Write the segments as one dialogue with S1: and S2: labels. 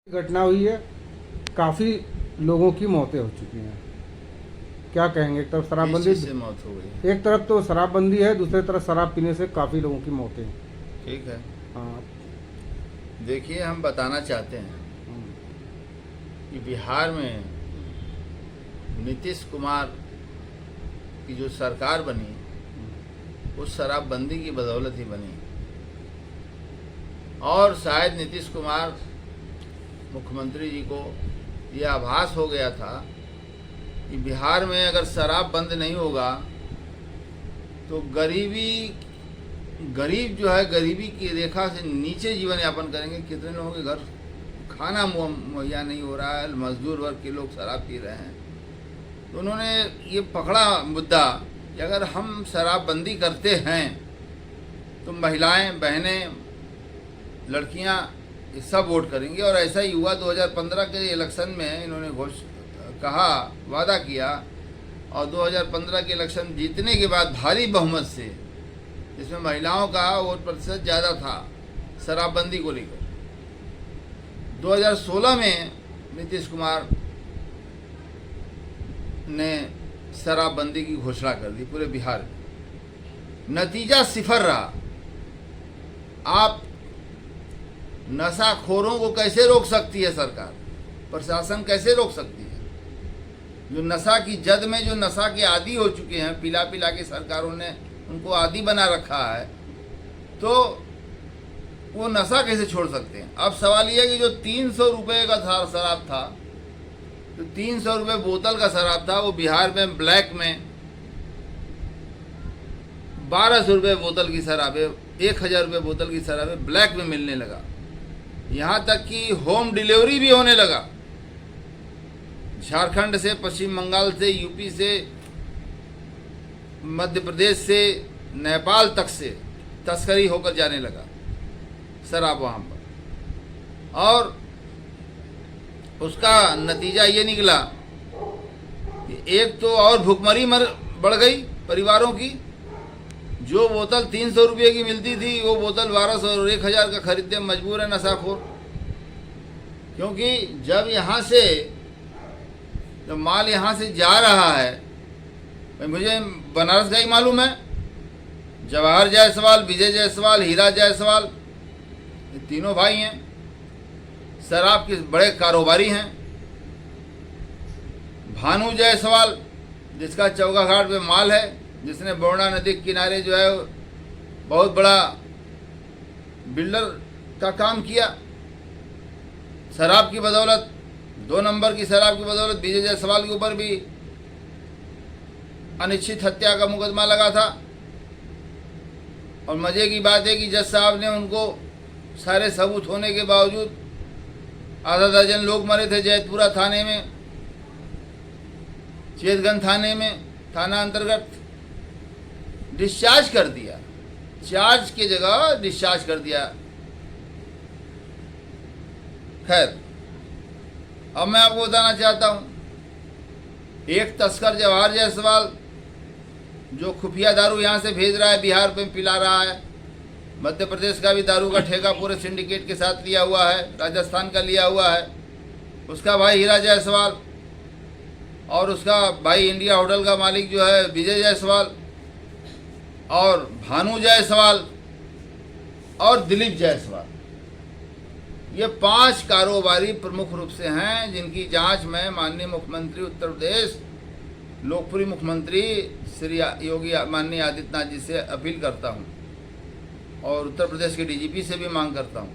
S1: घटना हुई है, काफ़ी लोगों की मौतें हो चुकी हैं। क्या कहेंगे? एक तरफ शराबबंदी,
S2: से मौत हो गई।
S1: एक तरफ तो शराबबंदी है, दूसरी तरफ शराब पीने से काफ़ी लोगों की मौतें हैं।
S2: ठीक है,
S1: हाँ।
S2: देखिए हम बताना चाहते हैं कि बिहार में नीतीश कुमार की जो सरकार बनी उस शराबबंदी की बदौलत ही बनी। और शायद नीतीश कुमार मुख्यमंत्री जी को यह आभास हो गया था कि बिहार में अगर शराब बंद नहीं होगा तो गरीब जो है गरीबी की रेखा से नीचे जीवन यापन करेंगे। कितने लोगों के घर खाना मुहैया नहीं हो रहा है, मजदूर वर्ग के लोग शराब पी रहे हैं। तो उन्होंने ये पकड़ा मुद्दा कि अगर हम शराबबंदी करते हैं तो महिलाएं, बहनें, लड़कियां ये सब वोट करेंगे। और ऐसा ही हुआ। 2015 के इलेक्शन में इन्होंने कहा, वादा किया, और 2015 के इलेक्शन जीतने के बाद भारी बहुमत से, जिसमें महिलाओं का वोट प्रतिशत ज़्यादा था शराबबंदी को लेकर, 2016 में नीतीश कुमार ने शराबबंदी की घोषणा कर दी पूरे बिहार में। नतीजा सिफर रहा। आप नशाखोरों को कैसे रोक सकती है सरकार? प्रशासन कैसे रोक सकती है? जो नशा की जद में जो नशा के आदी हो चुके हैं, पिला पिला के सरकारों ने उनको आदी बना रखा है, तो वो नशा कैसे छोड़ सकते हैं? अब सवाल यह है कि जो 300 रुपये का शराब था, तो 300 रुपये बोतल का शराब था, वो बिहार में ब्लैक में 1200 रुपये बोतल की शराब है, 1000 रुपये बोतल की शराब है, ब्लैक में मिलने लगा। यहाँ तक कि होम डिलीवरी भी होने लगा। झारखंड से, पश्चिम बंगाल से, यूपी से, मध्य प्रदेश से, नेपाल तक से तस्करी होकर जाने लगा शराब वहाँ पर। और उसका नतीजा ये निकला कि एक तो और भुखमरी बढ़ गई परिवारों की। जो बोतल 300 रुपये की मिलती थी, वो बोतल 1200 और 1000 का खरीदने मजबूर है नशाखोर। क्योंकि जब यहाँ से जब माल यहाँ से जा रहा है, मुझे बनारस का ही मालूम है, जवाहर जायसवाल, विजय जायसवाल, हीरा जायसवाल, ये तीनों भाई हैं, शराब के बड़े कारोबारी हैं। भानु जायसवाल, जिसका चौगा घाट पे माल है, जिसने बोरना नदी के किनारे जो है बहुत बड़ा बिल्डर का काम किया शराब की बदौलत। 2 नंबर की शराब की बदौलत विजय जायसवाल के ऊपर भी अनिश्चित हत्या का मुकदमा लगा था। और मज़े की बात है कि जज साहब ने उनको सारे सबूत होने के बावजूद, आधा दर्जन लोग मरे थे जैतपुरा थाने में, चेतगंज थाने में, थाना अंतर्गत, डिस्चार्ज कर दिया। चार्ज की जगह डिस्चार्ज कर दिया। खैर, अब मैं आपको बताना चाहता हूं, एक तस्कर जवाहर जायसवाल जो खुफिया दारू यहां से भेज रहा है, बिहार में पिला रहा है, मध्य प्रदेश का भी दारू का ठेका पूरे सिंडिकेट के साथ लिया हुआ है, राजस्थान का लिया हुआ है, उसका भाई हीरा जायसवाल, और उसका भाई इंडिया होटल का मालिक जो है विजय जायसवाल, और भानु जायसवाल, और दिलीप जायसवाल। ये 5 कारोबारी प्रमुख रूप से हैं, जिनकी जांच में माननीय मुख्यमंत्री उत्तर प्रदेश, लोकप्रिय मुख्यमंत्री श्री योगी माननीय आदित्यनाथ जी से अपील करता हूं, और उत्तर प्रदेश के डीजीपी से भी मांग करता हूं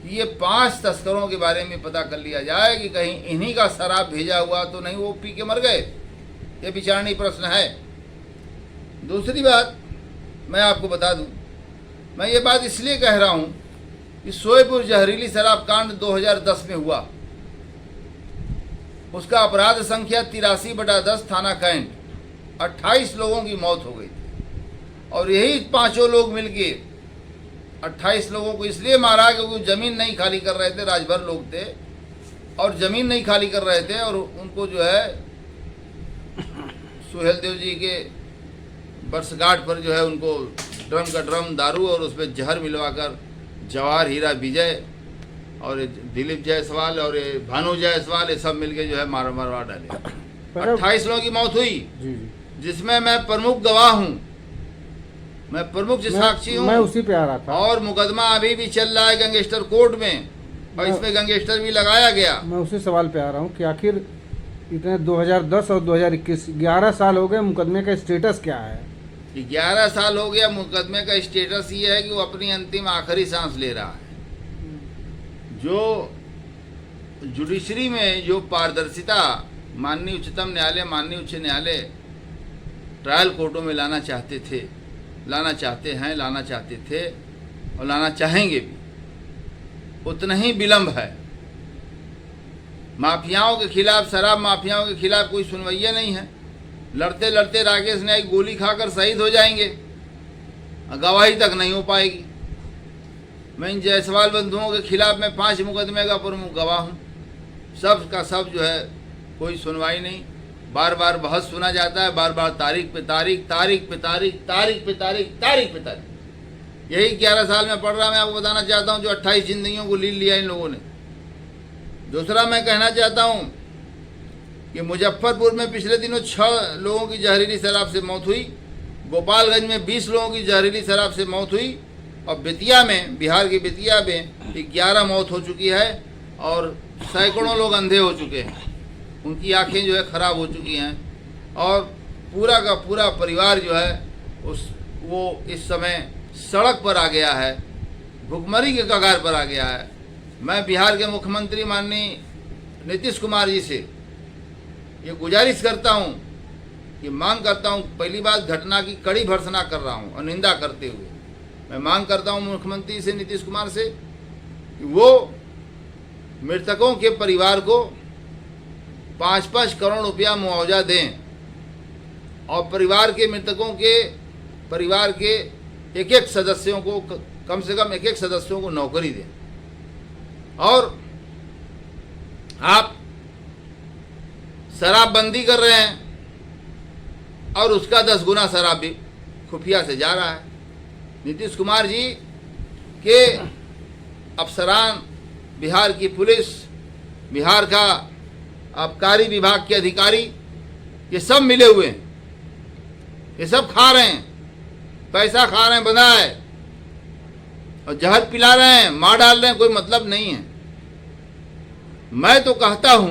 S2: कि ये 5 तस्करों के बारे में पता कर लिया जाए कि कहीं इन्हीं का शराब भेजा हुआ तो नहीं वो पी के मर गए। ये विचारणीय प्रश्न है। दूसरी बात मैं आपको बता दूं, मैं ये बात इसलिए कह रहा हूं कि सोएपुर जहरीली शराब कांड 2010 में हुआ, उसका अपराध संख्या 83/10 थाना कैंट, 28 लोगों की मौत हो गई थी। और यही 5 लोग मिलके 28 लोगों को इसलिए मारा क्योंकि जमीन नहीं खाली कर रहे थे, राजभर लोग थे और जमीन नहीं खाली कर रहे थे, और उनको जो है सुहेल देव जी के वर्षगांठ पर जो है उनको ड्रम का ड्रम दारू और उसमें जहर मिलवाकर जवाहर, हीरा, विजय और ये दिलीप जायसवाल और ये भानु जायसवाल, ये सब मिलके जो है मरवा डाले।
S1: पर
S2: 28 लोगों की मौत हुई,
S1: जी जी,
S2: जिसमें मैं प्रमुख गवाह हूँ, मैं प्रमुख साक्षी हूँ।
S1: मैं उसी पे आ रहा था।
S2: और मुकदमा अभी भी चल रहा है गैंगस्टर कोर्ट में, और इसमें गैंगस्टर भी लगाया गया।
S1: मैं उसी सवाल पे आ रहा हूँ कि आखिर इतने 2010 और 2021 11 साल हो गए, मुकदमे का स्टेटस क्या है?
S2: 11 साल हो गया, मुकदमे का स्टेटस ये है कि वो अपनी अंतिम आखिरी सांस ले रहा है। जो जुडिशरी में जो पारदर्शिता माननीय उच्चतम न्यायालय, माननीय उच्च न्यायालय ट्रायल कोर्टों में लाना चाहते थे, लाना चाहते हैं, लाना चाहते थे और लाना चाहेंगे भी, उतना ही विलम्ब है। माफियाओं के खिलाफ, शराब माफियाओं के खिलाफ कोई सुनवाइया नहीं है। लड़ते लड़ते राकेश नायक गोली खाकर शहीद हो जाएंगे, गवाही तक नहीं हो पाएगी। मैं इन जायसवाल बंधुओं के खिलाफ मैं 5 मुकदमे का प्रमुख गवाह हूँ। सब का सब जो है कोई सुनवाई नहीं, बार बार बहस सुना जाता है, बार बार तारीख पे तारीख, तारीख पे तारीख, तारीख पे तारीख, तारीख पे तारीख। यही 11 साल में पड़ रहा। मैं आपको बताना चाहता हूँ जो 28 जिंदगियों को लील लिया इन लोगों ने। दूसरा मैं कहना चाहता हूँ कि मुजफ्फरपुर में पिछले दिनों 6 लोगों की जहरीली शराब से मौत हुई, गोपालगंज में 20 लोगों की जहरीली शराब से मौत हुई, और बेतिया में, बिहार की बेतिया में 11 मौत हो चुकी है, और सैकड़ों लोग अंधे हो चुके हैं, उनकी आंखें जो है खराब हो चुकी हैं, और पूरा का पूरा परिवार जो है वो इस समय सड़क पर आ गया है, भुखमरी के कगार पर आ गया है। मैं बिहार के मुख्यमंत्री माननीय नीतीश कुमार जी से ये गुजारिश करता हूँ, कि मांग करता हूँ, पहली बात घटना की कड़ी भर्त्सना कर रहा हूँ और निंदा करते हुए मैं मांग करता हूँ मुख्यमंत्री से, नीतीश कुमार से, कि वो मृतकों के परिवार को 5-5 करोड़ रुपया मुआवजा दें, और परिवार के मृतकों के परिवार के एक सदस्यों को, कम से कम एक सदस्यों को नौकरी दें। और आप शराबबंदी कर रहे हैं और उसका 10 गुना शराब भी खुफिया से जा रहा है। नीतीश कुमार जी के अफसरान, बिहार की पुलिस, बिहार का आबकारी विभाग के अधिकारी, ये सब मिले हुए हैं, ये सब खा रहे हैं, पैसा खा रहे हैं बंधा है, और जहर पिला रहे हैं, मार डाल रहे हैं, कोई मतलब नहीं है। मैं तो कहता हूं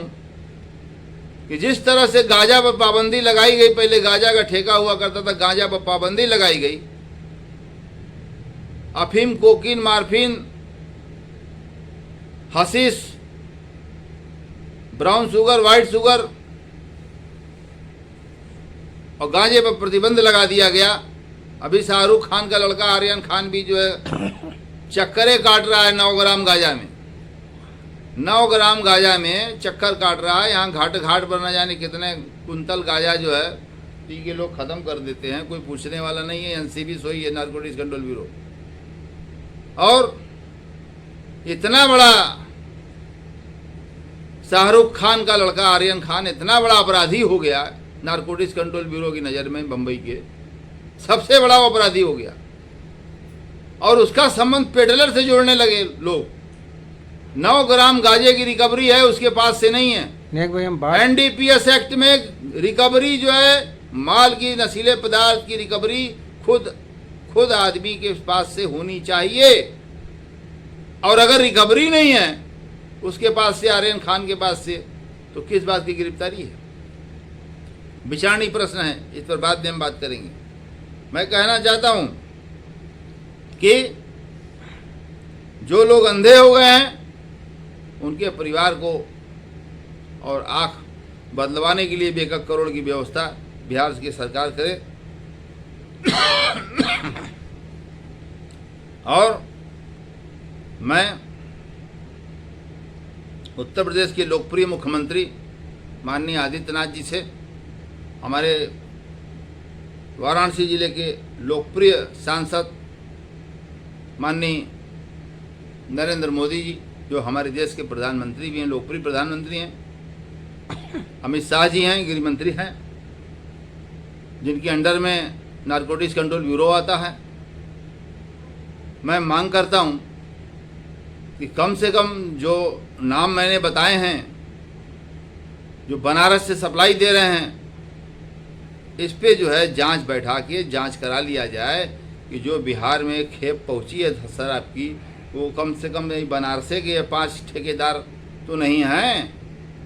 S2: कि जिस तरह से गांजा पर पाबंदी लगाई गई, पहले गांजा का ठेका हुआ करता था, गांजा पर पाबंदी लगाई गई, अफीम, cocaine, morphine, hashish, brown sugar, white sugar और गांजे पर प्रतिबंध लगा दिया गया। अभी शाहरुख खान का लड़का आर्यन खान भी जो है चक्करे काट रहा है 9 ग्राम गांजा में, 9 ग्राम गांजा में चक्कर काट रहा है। यहाँ घाट घाट पर न जाने कितने कुंतल गांजा जो है पी के लोग खत्म कर देते हैं, कोई पूछने वाला नहीं है। एनसीबी सोई है, नारकोटिक्स कंट्रोल ब्यूरो। और इतना बड़ा शाहरुख खान का लड़का आर्यन खान इतना बड़ा अपराधी हो गया नारकोटिक्स कंट्रोल ब्यूरो की नज़र में, बम्बई के सबसे बड़ा अपराधी हो गया, और उसका संबंध पेडलर से जोड़ने लगे लोग। 9 ग्राम गांजे की रिकवरी है, उसके पास से नहीं है। एनडीपीएस एक्ट में रिकवरी जो है माल की, नशीले पदार्थ की रिकवरी खुद आदमी के पास से होनी चाहिए, और अगर रिकवरी नहीं है उसके पास से, आर्यन खान के पास से, तो किस बात की गिरफ्तारी है? विचारणीय प्रश्न है, इस पर बाद में हम बात करेंगे। मैं कहना चाहता हूं कि जो लोग अंधे हो गए हैं उनके परिवार को और आंख बदलवाने के लिए 1 करोड़ की व्यवस्था बिहार की सरकार करे। और मैं उत्तर प्रदेश के लोकप्रिय मुख्यमंत्री माननीय आदित्यनाथ जी से, हमारे वाराणसी जिले के लोकप्रिय सांसद माननीय नरेंद्र मोदी जी, जो हमारे देश के प्रधानमंत्री भी हैं, लोकप्रिय प्रधानमंत्री हैं, अमित शाह जी हैं, गृह मंत्री हैं, जिनके अंडर में नारकोटिक्स कंट्रोल ब्यूरो आता है। मैं मांग करता हूं कि कम से कम जो नाम मैंने बताए हैं, जो बनारस से सप्लाई दे रहे हैं, इस पे जो है जांच बैठा के जांच करा लिया जाए कि जो बिहार में खेप पहुंची है शराब की, वो कम से कम बनारसे के 5 ठेकेदार तो नहीं हैं।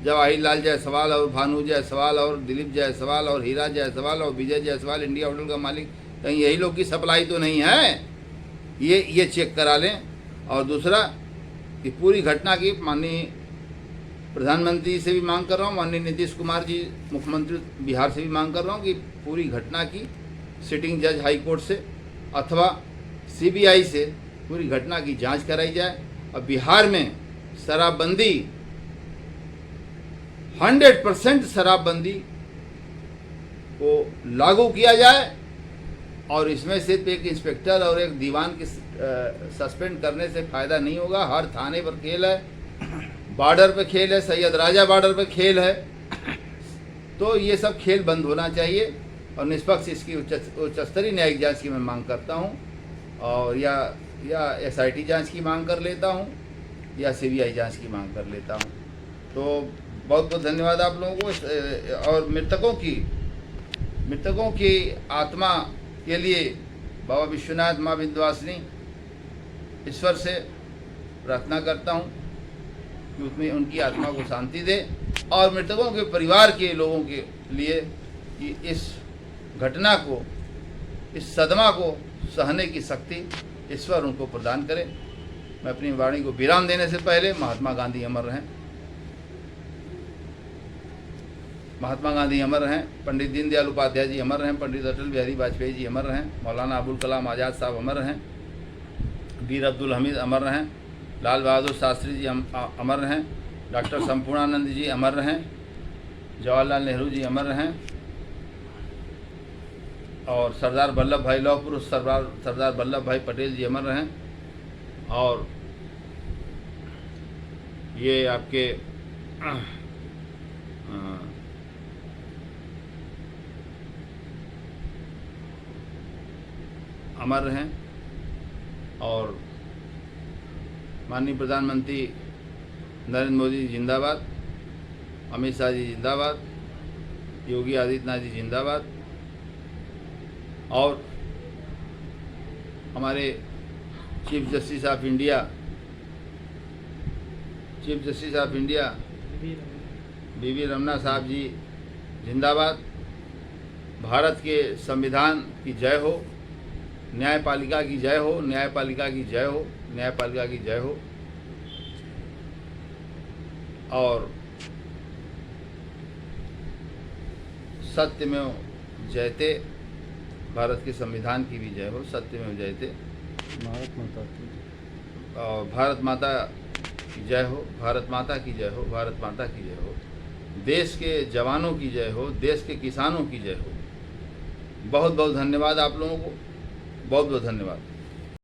S2: जवाहिरलाल जायसवाल और भानु जायसवाल और दिलीप जायसवाल और हीरा जायसवाल और विजय जायसवाल, इंडिया होटल का मालिक, कहीं यही लोग की सप्लाई तो नहीं है। ये चेक करा लें। और दूसरा कि पूरी घटना की माननीय प्रधानमंत्री से भी मांग कर रहा हूँ, माननीय नीतीश कुमार जी मुख्यमंत्री बिहार से भी मांग कर रहा हूँ कि पूरी घटना की सिटिंग जज हाई कोर्ट से अथवा सीबीआई से पूरी घटना की जांच कराई जाए और बिहार में शराबबंदी 100% शराबबंदी को लागू किया जाए। और इसमें सिर्फ एक इंस्पेक्टर और एक दीवान की सस्पेंड करने से फ़ायदा नहीं होगा। हर थाने पर खेल है, बॉर्डर पे खेल है, सैयद राजा बॉर्डर पे खेल है। तो ये सब खेल बंद होना चाहिए और निष्पक्ष इसकी उच्च स्तरीय न्यायिक जांच की मैं मांग करता हूँ। और या एसआईटी जांच की मांग कर लेता हूँ या सीबीआई जांच की मांग कर लेता हूँ। तो बहुत बहुत धन्यवाद आप लोगों को। और मृतकों की आत्मा के लिए बाबा विश्वनाथ, माँ विंध्यवासिनी, ईश्वर से प्रार्थना करता हूँ कि उसमें उनकी आत्मा को शांति दे और मृतकों के परिवार के लोगों के लिए कि इस घटना को, इस सदमा को सहने की शक्ति ईश्वर उनको प्रदान करे। मैं अपनी वाणी को विराम देने से पहले महात्मा गांधी अमर रहें, महात्मा गांधी अमर रहें, पंडित दीनदयाल उपाध्याय जी अमर रहें, पंडित अटल बिहारी वाजपेयी जी अमर रहें, मौलाना अबुल कलाम आज़ाद साहब अमर रहें, वीर अब्दुल हमीद अमर रहें, लाल बहादुर शास्त्री जी अमर रहें, डॉक्टर संपूर्णानंद जी अमर रहें, जवाहरलाल नेहरू जी अमर रहें और सरदार वल्लभ भाई लौह पुरुष सरदार वल्लभ भाई पटेल जी अमर रहें। और ये आपके अमर रहें। और माननीय प्रधानमंत्री नरेंद्र मोदी जी जिंदाबाद, अमित शाह जी जिंदाबाद, योगी आदित्यनाथ जी जिंदाबाद। और हमारे चीफ जस्टिस ऑफ इंडिया बीवी रमना साहब जी जिंदाबाद। भारत के संविधान की जय हो, न्यायपालिका की जय हो, न्यायपालिका की जय हो, न्यायपालिका की जय हो। और सत्यमेव जयते, भारत के संविधान की भी जय हो, सत्यमेव जयते।
S1: भारत माता की।
S2: और भारत माता की जय हो, भारत माता की जय हो, भारत माता की जय हो। देश के जवानों की जय हो, देश के किसानों की जय हो। बहुत बहुत धन्यवाद आप लोगों को, बहुत बहुत धन्यवाद।